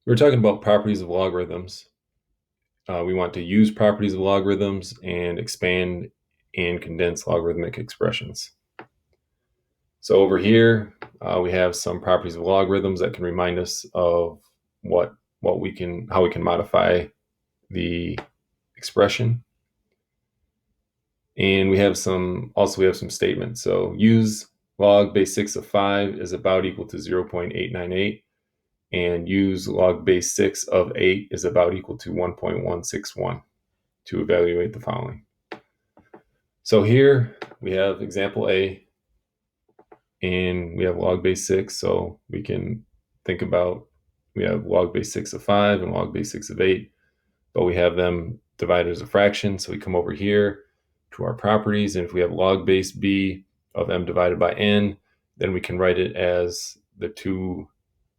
We're talking about properties of logarithms. We want to use properties of logarithms and expand and condense logarithmic expressions. So over here, we have some properties of logarithms that can remind us of how we can modify the expression. And we have some statements. So use log base 6 of 5 is about equal to 0.898, and use log base 6 of 8 is about equal to 1.161 to evaluate the following. So here we have example A, and we have log base 6, so we can think about, we have log base 6 of 5 and log base 6 of 8, but we have them divided as a fraction, so we come over here to our properties, and if we have log base b of m divided by n, then we can write it as the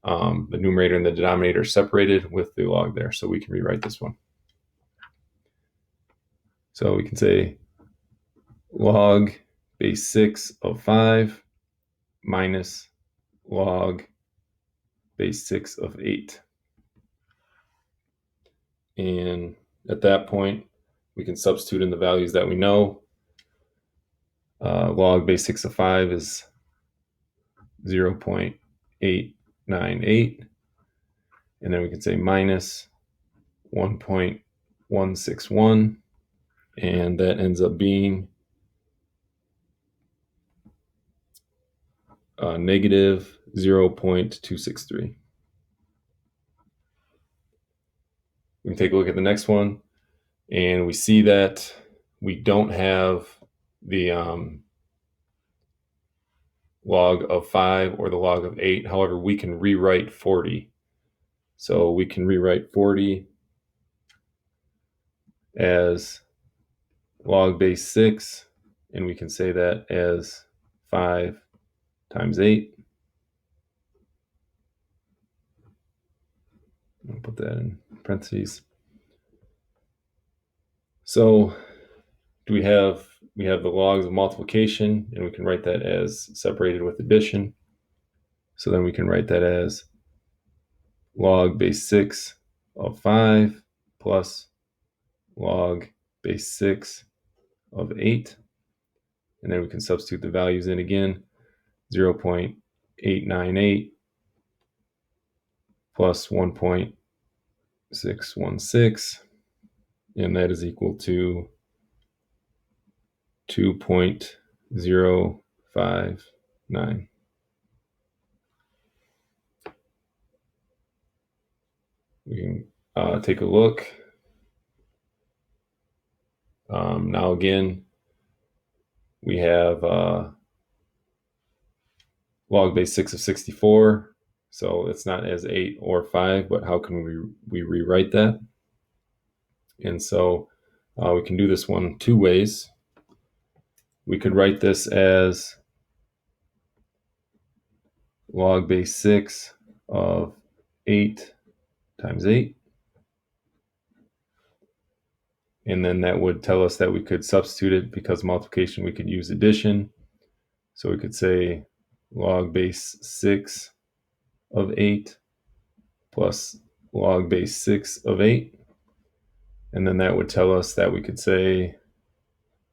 numerator and the denominator separated with the log there, so we can rewrite this one. So we can say log base 6 of 5 minus log base 6 of 8. And at that point, we can substitute in the values that we know. Log base 6 of 5 is 0.898. And then we can say minus 1.161. And that ends up being negative 0.263. We can take a look at the next one, and we see that we don't have the log of 5 or the log of 8. However, we can rewrite 40. So we can rewrite 40 as log base 6, and we can say that as 5 times 8. I'll put that in parentheses. So we have the logs of multiplication, and we can write that as separated with addition. So then we can write that as log base 6 of 5 plus log base 6 of 8. And then we can substitute the values in again. 0.898 plus 1.616, and that is equal to 2.059. We can take a look. Now again, we have log base 6 of 64. So it's not as 8 or 5, but how can we rewrite that? And so we can do this one two ways. We could write this as log base 6 of 8 times 8. And then that would tell us that we could substitute it, because multiplication we could use addition. So we could say log base 6 of 8 plus log base 6 of 8. And then that would tell us that we could say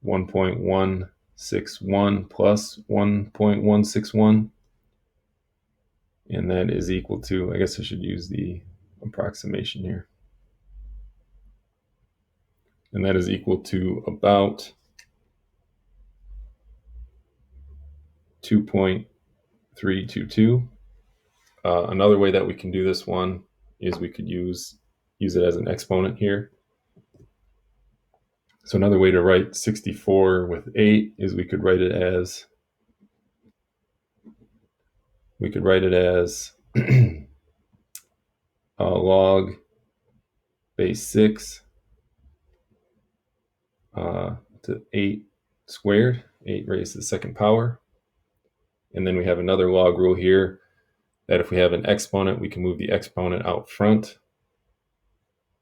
1.161 plus 1.161. And that is equal to, I guess I should use the approximation here. And that is equal to about 2.322. Another way that we can do this one is we could use it as an exponent here. So another way to write 64 with 8 is we could write it as log base 6 to 8 squared, 8 raised to the second power. And then we have another log rule here that if we have an exponent, we can move the exponent out front.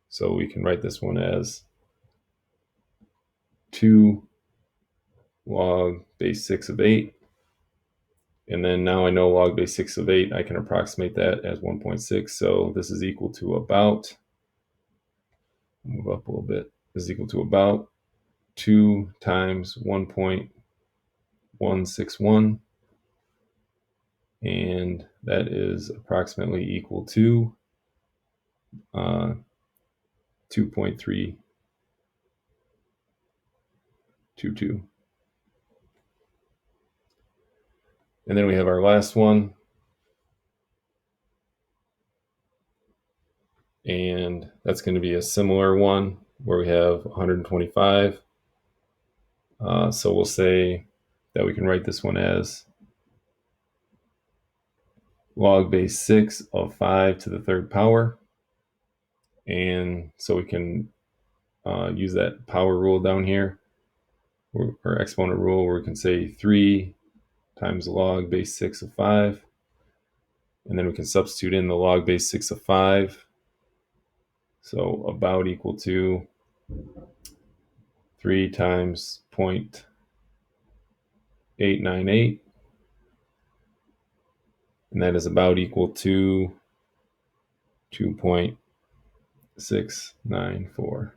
So we can write this one as 2 log base 6 of 8 And then now I know log base 6 of 8, I can approximate that as 1.6. So this is equal to about, move up a little bit, this is equal to about 2 times 1.161. And that is approximately equal to 2.322. And then we have our last one. And that's going to be a similar one where we have 125. So we'll say that we can write this one as log base 6 of 5 to the third power. And so we can use that power rule down here, or exponent rule, where we can say 3 times log base 6 of 5. And then we can substitute in the log base 6 of 5. So about equal to 3 times 0.898. And that is about equal to 2.694.